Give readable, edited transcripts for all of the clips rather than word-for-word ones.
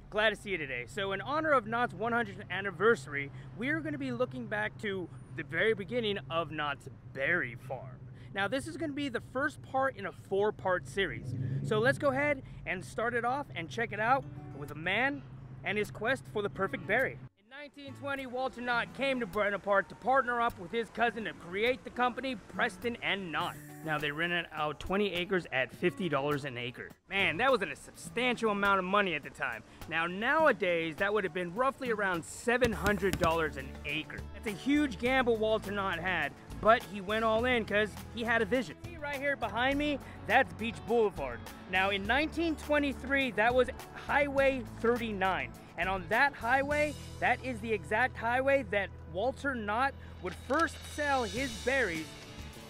Glad to see you today. So in honor of Knott's 100th anniversary, we're going to be looking back to the very beginning of Knott's berry farm. Now this is going to be the first part in a 4-part series. So let's go ahead and start it off and check it out with a man and his quest for the perfect berry. In 1920, Walter Knott came to Bonaparte to partner up with his cousin to create the company Preston and Knott. Now they rented out 20 acres at $50 an acre. Man, that wasn't a substantial amount of money at the time. Now nowadays, that would have been roughly around $700 an acre. That's a huge gamble Walter Knott had, but he went all in because he had a vision. See right here behind me, that's Beach Boulevard. Now in 1923, that was Highway 39. And on that highway, that is the exact highway that Walter Knott would first sell his berries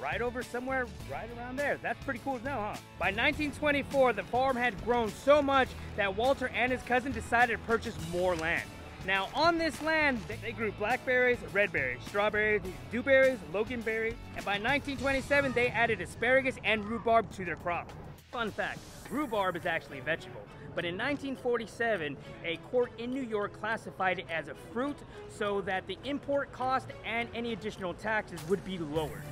right over somewhere right around there. That's pretty cool to know, huh? By 1924, the farm had grown so much that Walter and his cousin decided to purchase more land. Now on this land, they grew blackberries, red berries, strawberries, dewberries, loganberries, and by 1927, they added asparagus and rhubarb to their crop. Fun fact, rhubarb is actually a vegetable, but in 1947, a court in New York classified it as a fruit so that the import cost and any additional taxes would be lowered.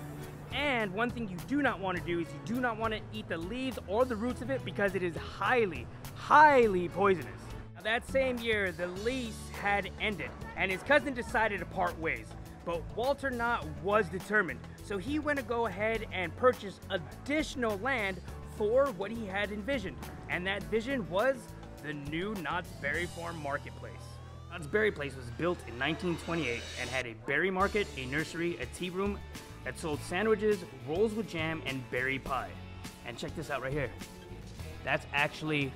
And one thing you do not want to do is you do not want to eat the leaves or the roots of it because it is highly, highly poisonous. Now, that same year, the lease had ended and his cousin decided to part ways. But Walter Knott was determined, so he went to go ahead and purchase additional land for what he had envisioned. And that vision was the new Knott's Berry Farm Marketplace. Knott's Berry Place was built in 1928 and had a berry market, a nursery, a tea room, that sold sandwiches, rolls with jam, and berry pie. And check this out right here. That's actually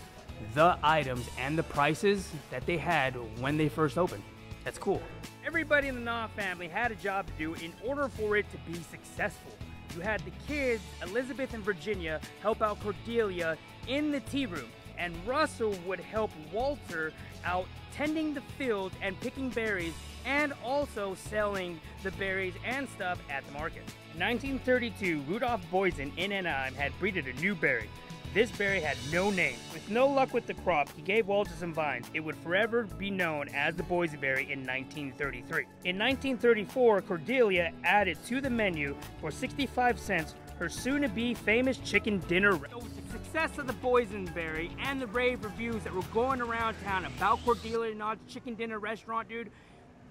the items and the prices that they had when they first opened. That's cool. Everybody in the Knott family had a job to do in order for it to be successful. You had the kids, Elizabeth and Virginia, help out Cordelia in the tea room, and Russell would help Walter out tending the field and picking berries and also selling the berries and stuff at the market. In 1932, Rudolph Boysen in Anaheim had breeded a new berry. This berry had no name. With no luck with the crop, he gave Walter some vines. It would forever be known as the boysenberry in 1933. In 1934, Cordelia added to the menu for 65 cents her soon-to-be famous chicken dinner. So with the success of the boysenberry and the rave reviews that were going around town about Cordelia Knott's chicken dinner restaurant, dude,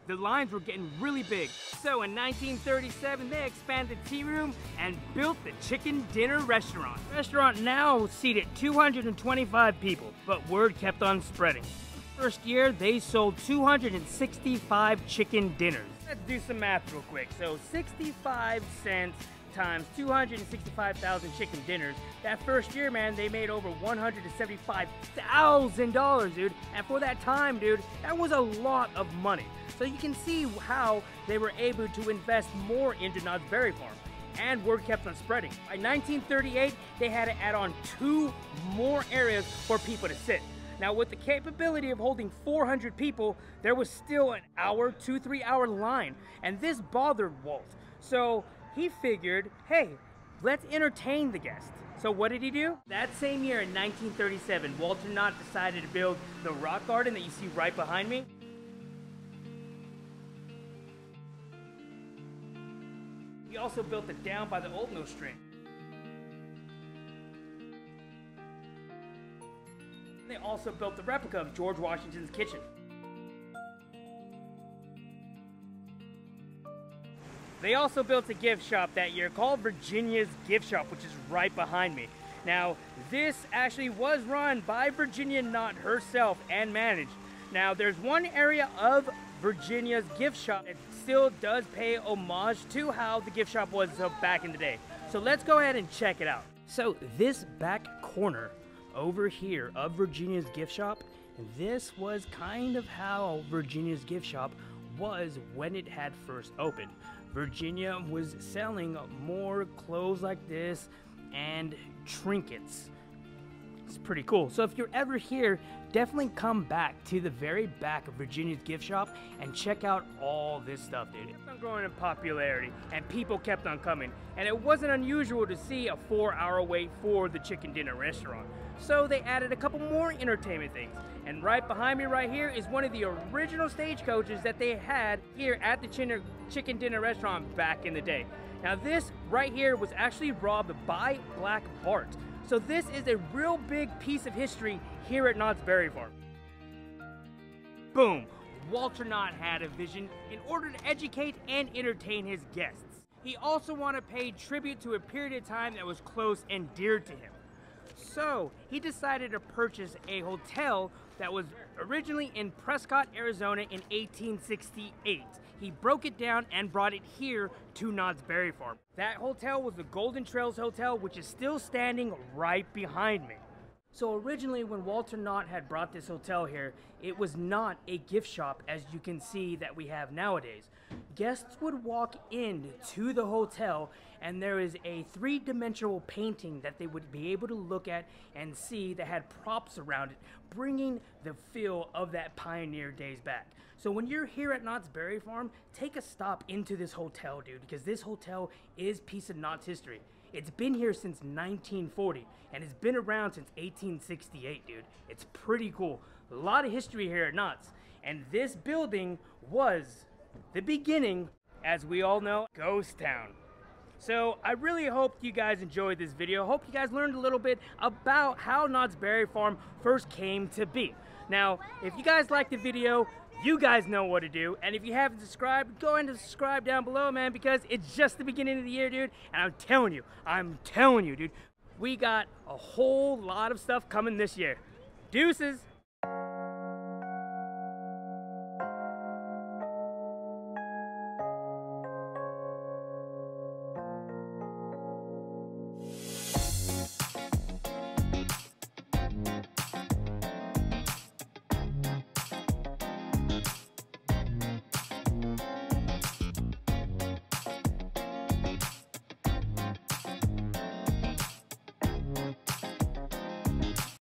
the lines were getting really big. So in 1937, they expanded the tea room and built the chicken dinner restaurant. The restaurant now seated 225 people, but word kept on spreading. First year, they sold 265 chicken dinners. Let's do some math real quick. So 65 cents times 265,000 chicken dinners. That first year, man, they made over $175,000, dude. And for that time, dude, that was a lot of money. So you can see how they were able to invest more into Knott's Berry Farm. And word kept on spreading. By 1938, they had to add on 2 more areas for people to sit. Now with the capability of holding 400 people, there was still an 2-3 hour line. And this bothered Walt. So he figured, hey, let's entertain the guests. So what did he do? That same year in 1937, Walter Knott decided to build the rock garden that you see right behind me. He also built it down by the Old Mill Stream. They also built the replica of George Washington's kitchen. They also built a gift shop that year called Virginia's Gift Shop, which is right behind me. Now, this actually was run by Virginia Knott herself and managed. Now, there's one area of Virginia's Gift Shop that still does pay homage to how the gift shop was back in the day. So let's go ahead and check it out. So this back corner over here of Virginia's Gift Shop, this was kind of how Virginia's Gift Shop was when it had first opened. Virginia was selling more clothes like this and trinkets. It's pretty cool. So if you're ever here, definitely come back to the very back of Virginia's Gift Shop and check out all this stuff, dude. It kept on growing in popularity and people kept on coming. And it wasn't unusual to see a 4-hour wait for the chicken dinner restaurant. So they added a couple more entertainment things. And right behind me right here is one of the original stagecoaches that they had here at the Chicken Dinner restaurant back in the day. Now this right here was actually robbed by Black Bart. So this is a real big piece of history here at Knott's Berry Farm. Boom! Walter Knott had a vision in order to educate and entertain his guests. He also wanted to pay tribute to a period of time that was close and dear to him. So he decided to purchase a hotel that was originally in Prescott, Arizona in 1868. He broke it down and brought it here to Knott's Berry Farm. That hotel was the Golden Trails Hotel, which is still standing right behind me. So originally when Walter Knott had brought this hotel here, it was not a gift shop as you can see that we have nowadays. Guests would walk in to the hotel and there is a three-dimensional painting that they would be able to look at and see that had props around it, bringing the feel of that pioneer days back. So when you're here at Knott's Berry Farm, take a stop into this hotel, dude, because this hotel is a piece of Knott's history. It's been here since 1940, and it's been around since 1868, dude. It's pretty cool. A lot of history here at Knott's. And this building was the beginning, as we all know, Ghost Town. So I really hope you guys enjoyed this video. Hope you guys learned a little bit about how Knott's Berry Farm first came to be. Now, if you guys liked the video, you guys know what to do. And if you haven't subscribed, go ahead and subscribe down below, man, because it's just the beginning of the year, dude. And I'm telling you, dude, we got a whole lot of stuff coming this year. Deuces.